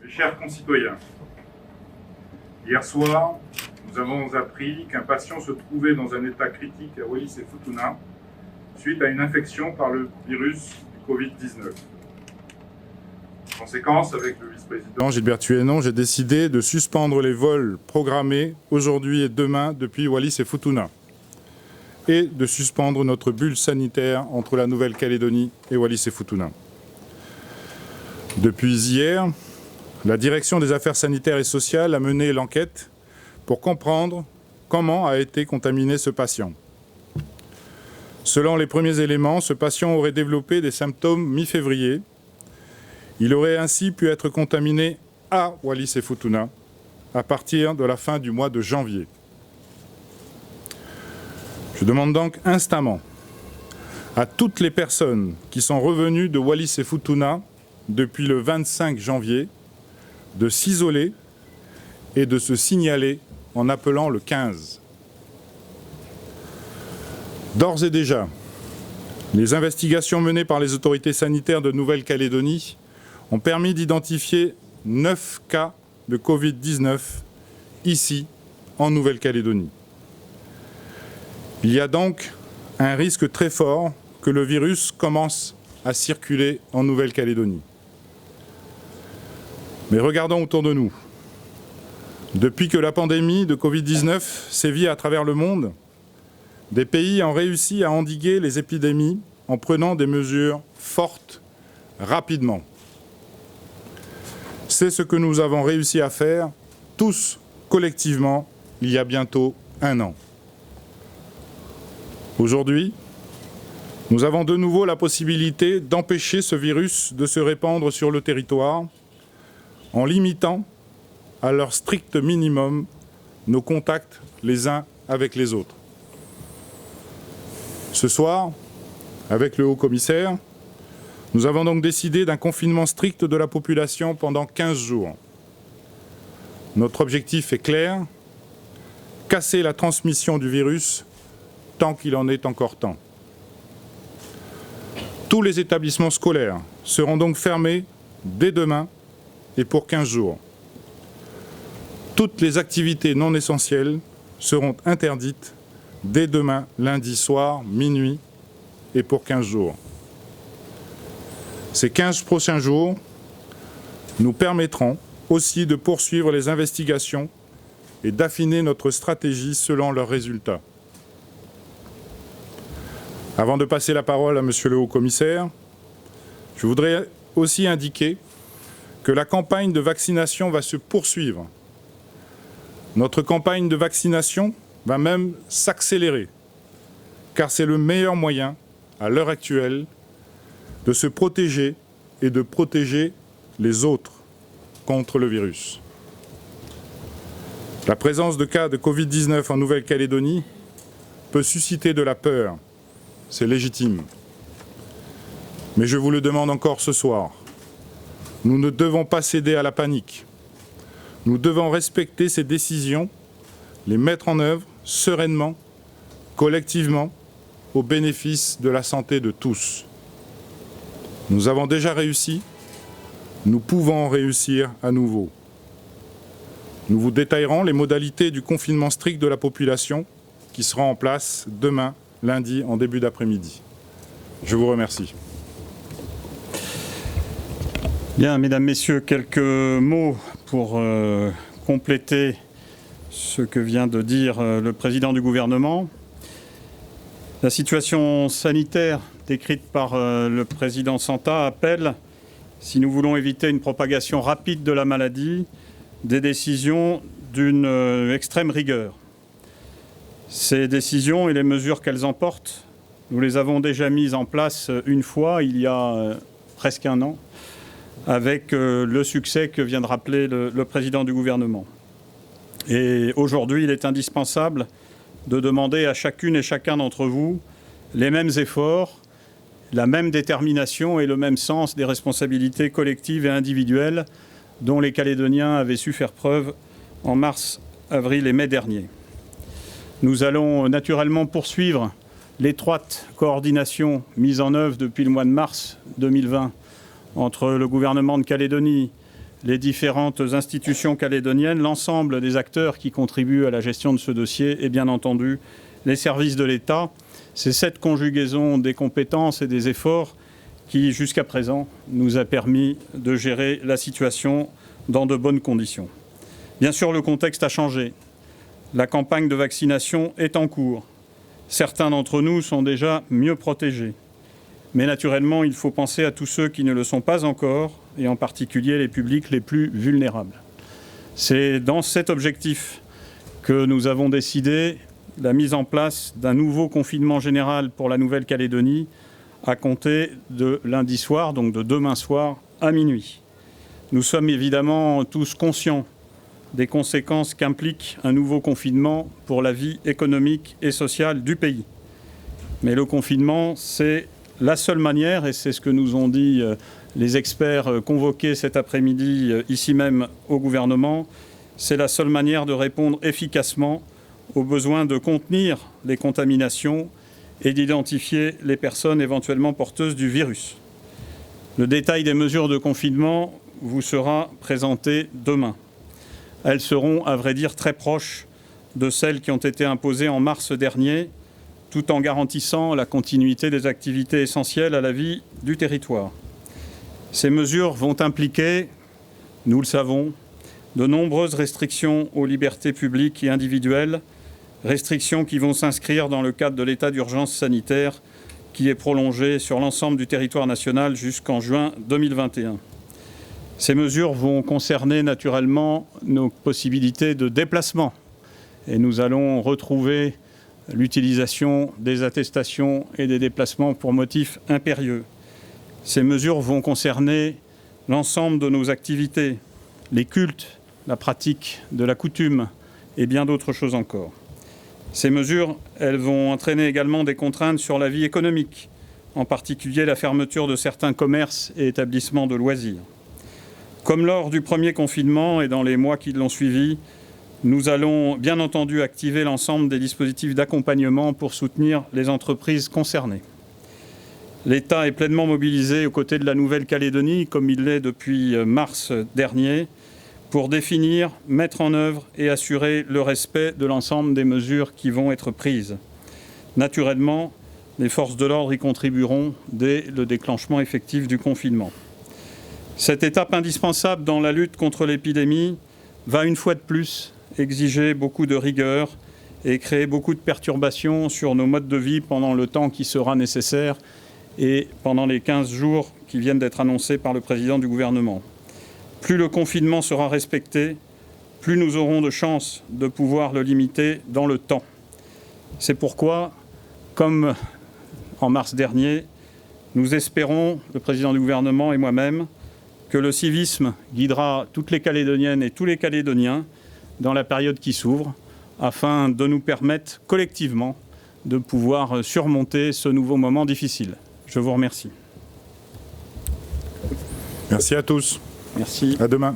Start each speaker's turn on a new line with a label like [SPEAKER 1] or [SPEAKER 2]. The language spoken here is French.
[SPEAKER 1] Chers concitoyens, hier soir, nous avons appris qu'un patient se trouvait dans un état critique à Wallis et Futuna suite à une infection par le virus du Covid-19. En conséquence, avec le vice-président Gilbert Tuennon, j'ai décidé de suspendre les vols programmés aujourd'hui et demain depuis Wallis et Futuna et de suspendre notre bulle sanitaire entre la Nouvelle-Calédonie et Wallis et Futuna. Depuis hier, la Direction des Affaires sanitaires et sociales a mené l'enquête pour comprendre comment a été contaminé ce patient. Selon les premiers éléments, ce patient aurait développé des symptômes mi-février. Il aurait ainsi pu être contaminé à Wallis et Futuna à partir de la fin du mois de janvier. Je demande donc instamment à toutes les personnes qui sont revenues de Wallis et Futuna depuis le 25 janvier de s'isoler et de se signaler en appelant le 15. D'ores et déjà, les investigations menées par les autorités sanitaires de Nouvelle-Calédonie ont permis d'identifier 9 cas de Covid-19 ici, en Nouvelle-Calédonie. Il y a donc un risque très fort que le virus commence à circuler en Nouvelle-Calédonie. Mais regardons autour de nous. Depuis que la pandémie de Covid-19 sévit à travers le monde, des pays ont réussi à endiguer les épidémies en prenant des mesures fortes, rapidement. C'est ce que nous avons réussi à faire, tous collectivement, il y a bientôt 1 an. Aujourd'hui, nous avons de nouveau la possibilité d'empêcher ce virus de se répandre sur le territoire en limitant à leur strict minimum nos contacts les uns avec les autres. Ce soir, avec le haut-commissaire, nous avons donc décidé d'un confinement strict de la population pendant 15 jours. Notre objectif est clair, casser la transmission du virus tant qu'il en est encore temps. Tous les établissements scolaires seront donc fermés dès demain et pour 15 jours. Toutes les activités non essentielles seront interdites dès demain, lundi soir, minuit et pour 15 jours. Ces 15 prochains jours nous permettront aussi de poursuivre les investigations et d'affiner notre stratégie selon leurs résultats. Avant de passer la parole à Monsieur le Haut-Commissaire, je voudrais aussi indiquer que la campagne de vaccination va se poursuivre. Notre campagne de vaccination va même s'accélérer, car c'est le meilleur moyen, à l'heure actuelle, de se protéger et de protéger les autres contre le virus. La présence de cas de Covid-19 en Nouvelle-Calédonie peut susciter de la peur, c'est légitime. Mais je vous le demande encore ce soir, nous ne devons pas céder à la panique. Nous devons respecter ces décisions, les mettre en œuvre sereinement, collectivement, au bénéfice de la santé de tous. Nous avons déjà réussi, nous pouvons réussir à nouveau. Nous vous détaillerons les modalités du confinement strict de la population qui sera en place demain, lundi, en début d'après-midi. Je vous remercie.
[SPEAKER 2] Bien, mesdames, messieurs, quelques mots pour compléter ce que vient de dire le président du gouvernement. La situation sanitaire décrite par le président Santa appelle, si nous voulons éviter une propagation rapide de la maladie, des décisions d'une extrême rigueur. Ces décisions et les mesures qu'elles emportent, nous les avons déjà mises en place une fois, il y a presque 1 an, avec le succès que vient de rappeler le président du gouvernement. Et aujourd'hui, il est indispensable de demander à chacune et chacun d'entre vous les mêmes efforts, la même détermination et le même sens des responsabilités collectives et individuelles dont les Calédoniens avaient su faire preuve en mars, avril et mai dernier. Nous allons naturellement poursuivre l'étroite coordination mise en œuvre depuis le mois de mars 2020 entre le gouvernement de Calédonie, les différentes institutions calédoniennes, l'ensemble des acteurs qui contribuent à la gestion de ce dossier et bien entendu les services de l'État. C'est cette conjugaison des compétences et des efforts qui, jusqu'à présent, nous a permis de gérer la situation dans de bonnes conditions. Bien sûr, le contexte a changé. La campagne de vaccination est en cours. Certains d'entre nous sont déjà mieux protégés. Mais naturellement, il faut penser à tous ceux qui ne le sont pas encore, et en particulier les publics les plus vulnérables. C'est dans cet objectif que nous avons décidé la mise en place d'un nouveau confinement général pour la Nouvelle-Calédonie à compter de lundi soir, donc de demain soir, à minuit. Nous sommes évidemment tous conscients des conséquences qu'implique un nouveau confinement pour la vie économique et sociale du pays. Mais le confinement, c'est la seule manière, et c'est ce que nous ont dit les experts convoqués cet après-midi ici même au gouvernement, c'est la seule manière de répondre efficacement aux besoins de contenir les contaminations et d'identifier les personnes éventuellement porteuses du virus. Le détail des mesures de confinement vous sera présenté demain. Elles seront, à vrai dire, très proches de celles qui ont été imposées en mars dernier, tout en garantissant la continuité des activités essentielles à la vie du territoire. Ces mesures vont impliquer, nous le savons, de nombreuses restrictions aux libertés publiques et individuelles, restrictions qui vont s'inscrire dans le cadre de l'état d'urgence sanitaire qui est prolongé sur l'ensemble du territoire national jusqu'en juin 2021. Ces mesures vont concerner naturellement nos possibilités de déplacement et nous allons retrouver l'utilisation des attestations et des déplacements pour motifs impérieux. Ces mesures vont concerner l'ensemble de nos activités, les cultes, la pratique de la coutume et bien d'autres choses encore. Ces mesures, elles vont entraîner également des contraintes sur la vie économique, en particulier la fermeture de certains commerces et établissements de loisirs. Comme lors du premier confinement et dans les mois qui l'ont suivi, nous allons bien entendu activer l'ensemble des dispositifs d'accompagnement pour soutenir les entreprises concernées. L'État est pleinement mobilisé aux côtés de la Nouvelle-Calédonie, comme il l'est depuis mars dernier, pour définir, mettre en œuvre et assurer le respect de l'ensemble des mesures qui vont être prises. Naturellement, les forces de l'ordre y contribueront dès le déclenchement effectif du confinement. Cette étape indispensable dans la lutte contre l'épidémie va une fois de plus exiger beaucoup de rigueur et créer beaucoup de perturbations sur nos modes de vie pendant le temps qui sera nécessaire et pendant les 15 jours qui viennent d'être annoncés par le président du gouvernement. Plus le confinement sera respecté, plus nous aurons de chances de pouvoir le limiter dans le temps. C'est pourquoi, comme en mars dernier, nous espérons, le président du gouvernement et moi-même, que le civisme guidera toutes les Calédoniennes et tous les Calédoniens dans la période qui s'ouvre, afin de nous permettre collectivement de pouvoir surmonter ce nouveau moment difficile. Je vous remercie.
[SPEAKER 1] Merci à tous.
[SPEAKER 2] Merci.
[SPEAKER 1] À demain.